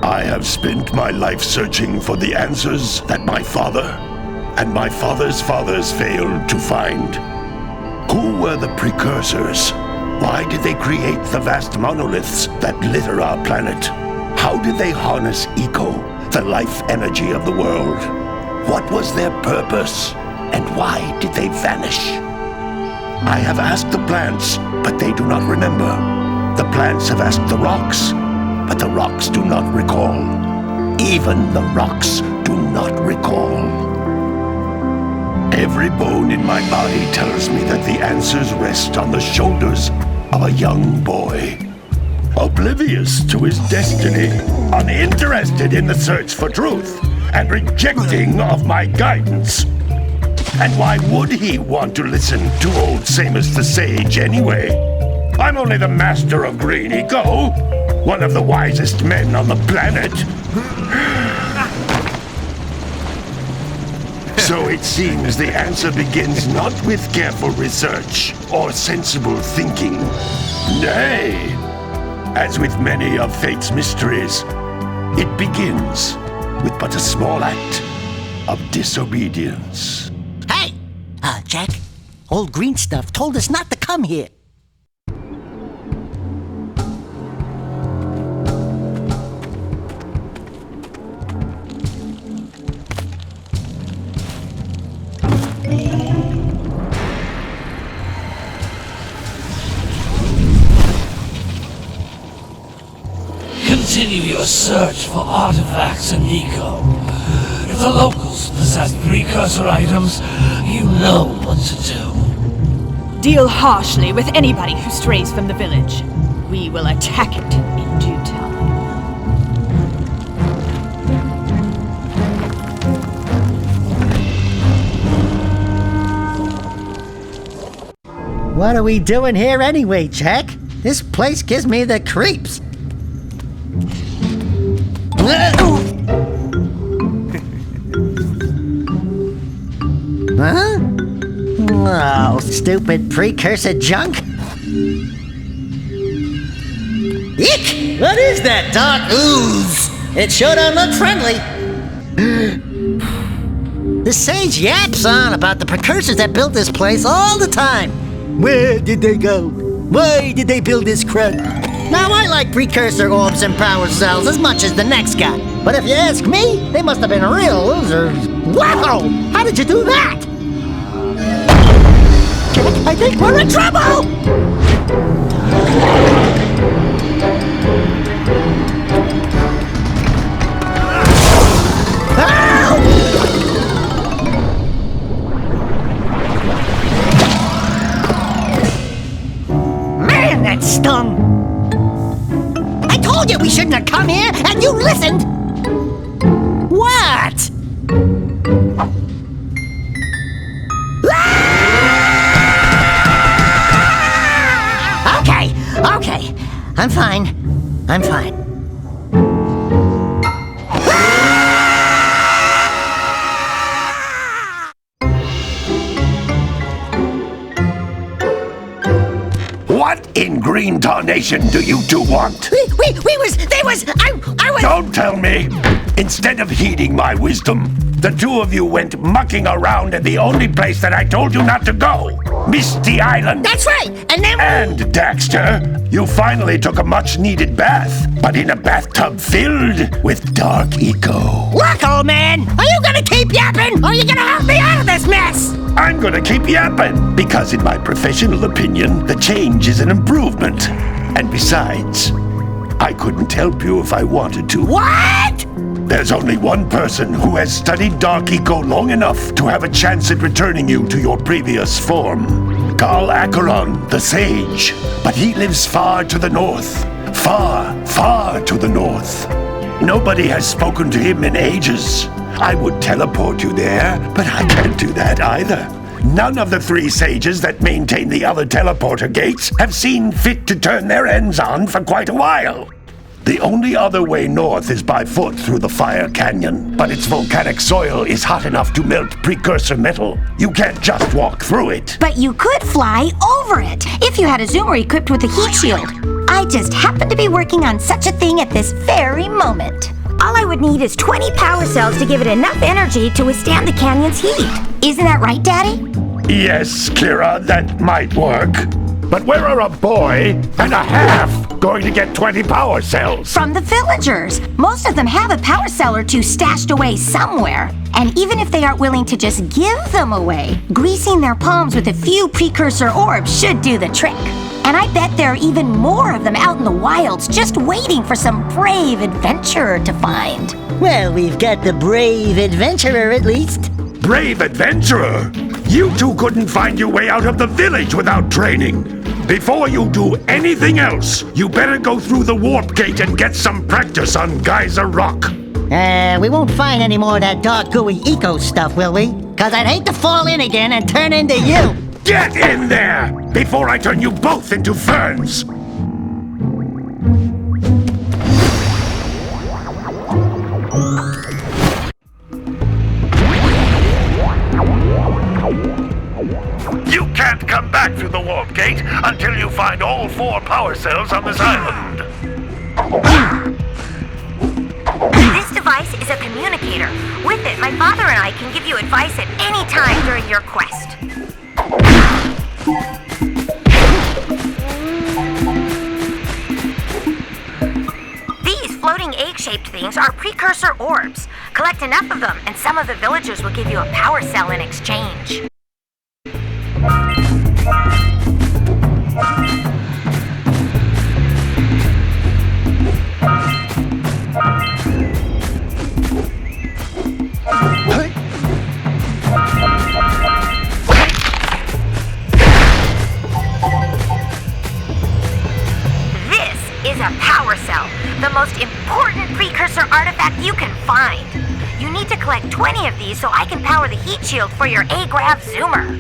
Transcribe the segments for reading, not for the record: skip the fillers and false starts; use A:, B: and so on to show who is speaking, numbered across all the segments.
A: I have spent my life searching for the answers that my father and my father's fathers failed to find. Who were the precursors? Why did they create the vast monoliths that litter our planet? How did they harness eco, the life energy of the world? What was their purpose? And why did they vanish? I have asked the plants, but they do not remember. The plants have asked the rocks, but the rocks do not recall. Even the rocks do not recall. Every bone in my body tells me that the answers rest on the shoulders of a young boy. Oblivious to his destiny, uninterested in the search for truth, and rejecting of my guidance. And why would he want to listen to old Samus the Sage anyway? I'm only the master of green eco, one of the wisest men on the planet. So it seems the answer begins not with careful research or sensible thinking. Nay, as with many of fate's mysteries, it begins with but a small act of disobedience.
B: Hey! Jack, old green stuff told us not to come here.
C: Continue your search for artifacts and eco. If the locals possess precursor items, you know what to do.
D: Deal harshly with anybody who strays from the village. We will attack it in due time.
B: What are we doing here anyway, Jack? This place gives me the creeps. Huh? Oh, stupid precursor junk. Eek! What is that dark ooze? It sure don't look friendly. The sage yaps on about the precursors that built this place all the time. Where did they go? Why did they build this crud? Now, I like precursor orbs and power cells as much as the next guy. But if you ask me, they must have been real losers. Wow! How did you do that? I think we're in trouble! ding-dong. I told you we shouldn't have come here, and you listened! What? Okay, I'm fine.
A: What in green tarnation do you two want?
B: I was...
A: Don't tell me! Instead of heeding my wisdom, the two of you went mucking around in the only place that I told you not to go, Misty Island.
B: That's right, and then...
A: And, Daxter, you finally took a much-needed bath, but in a bathtub filled with dark eco.
B: Look, old man, are you gonna keep yapping, or are you gonna help me out of this mess?
A: I'm gonna keep yapping, because in my professional opinion, the change is an improvement. And besides, I couldn't help you if I wanted to.
B: What?
A: There's only one person who has studied Dark Eco long enough to have a chance at returning you to your previous form. Carl Acheron, the Sage. But he lives far to the north. Far to the north. Nobody has spoken to him in ages. I would teleport you there, but I can't do that either. None of the three sages that maintain the other teleporter gates have seen fit to turn their ends on for quite a while. The only other way north is by foot through the Fire Canyon, but its volcanic soil is hot enough to melt precursor metal. You can't just walk through it.
E: But you could fly over it if you had a zoomer equipped with a heat shield. I just happen to be working on such a thing at this very moment. All I would need is 20 power cells to give it enough energy to withstand the canyon's heat. Isn't that right, Daddy?
A: Yes, Kira, that might work. But where are a boy and a half going to get 20 power cells?
E: From the villagers. Most of them have a power cell or two stashed away somewhere. And even if they aren't willing to just give them away, greasing their palms with a few precursor orbs should do the trick. And I bet there are even more of them out in the wilds just waiting for some brave adventurer to find.
B: Well, we've got the brave adventurer at least.
A: Brave adventurer? You two couldn't find your way out of the village without training. Before you do anything else, you better go through the warp gate and get some practice on Geyser Rock.
B: We won't find any more of that dark gooey eco stuff, will we? Cause I'd hate to fall in again and turn into you.
A: Get in there before I turn you both into ferns. You can't come back through the warp gate until you find all 4 power cells on this island.
E: This device is a communicator. With it, my father and I can give you advice at any time during your quest. These floating egg-shaped things are precursor orbs. Collect enough of them, and some of the villagers will give you a power cell in exchange. A power cell, the most important precursor artifact you can find. You need to collect 20 of these so I can power the heat shield for your A-Grav zoomer.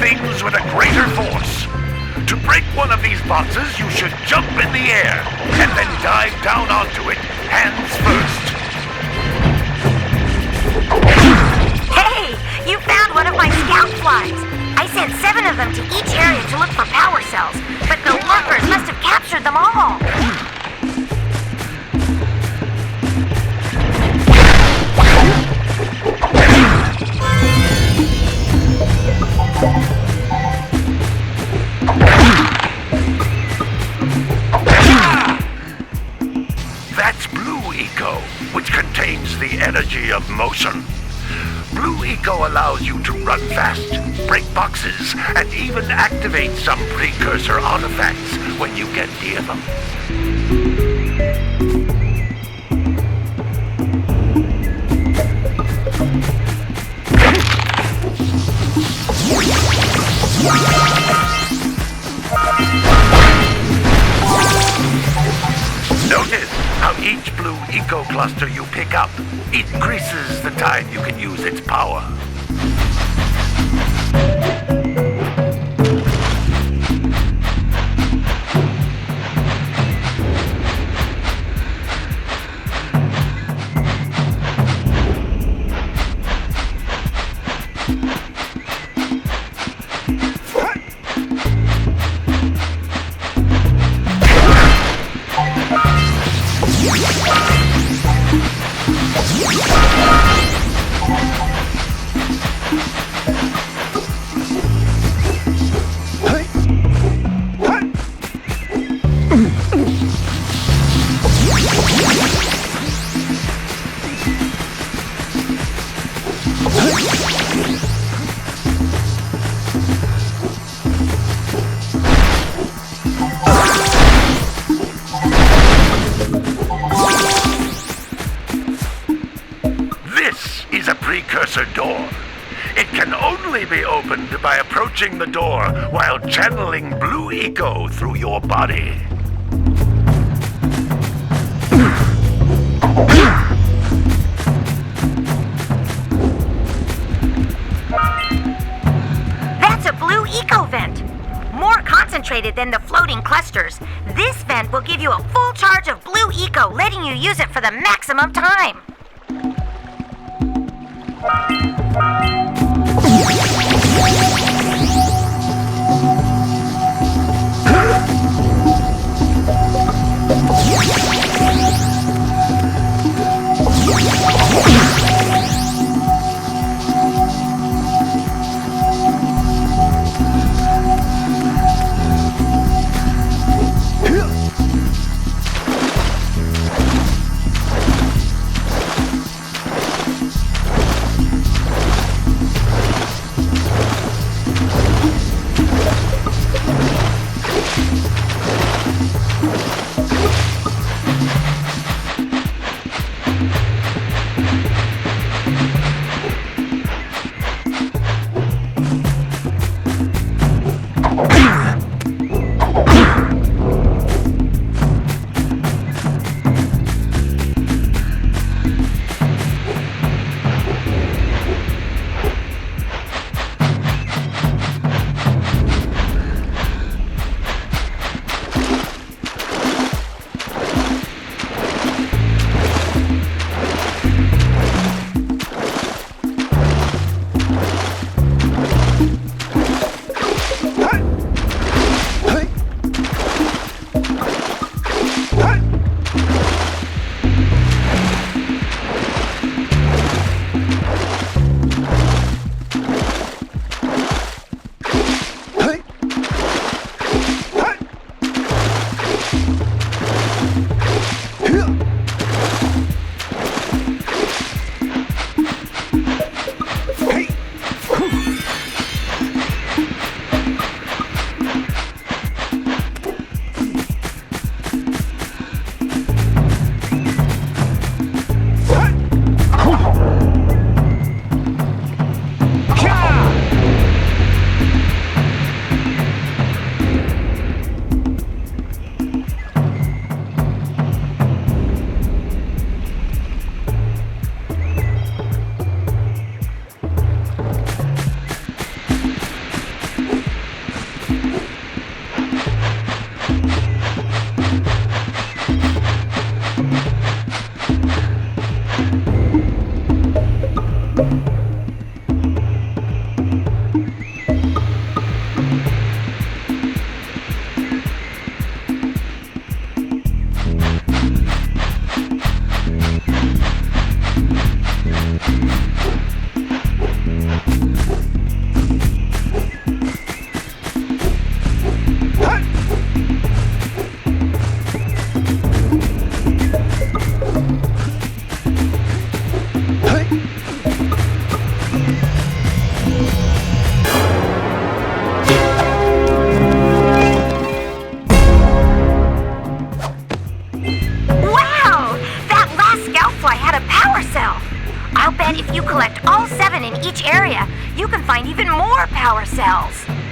A: things with a greater force. To break one of these boxes, you should jump in the air and then dive down onto it, hands first.
E: Hey, you found one of my scout flies. I sent 7 of them to each area to look for power cells, but the lurkers must have captured them all.
A: That's Blue Eco, which contains the energy of motion. Blue Eco allows you to run fast, break boxes, and even activate some precursor artifacts when you get near them. Notice how each Blue Eco cluster you pick up increases the time you can use its power. Precursor door. It can only be opened by approaching the door while channeling Blue Eco through your body.
E: That's a Blue Eco vent. More concentrated than the floating clusters. This vent will give you a full charge of Blue Eco, letting you use it for the maximum time. collect all 7 in each area, you can find even more power cells.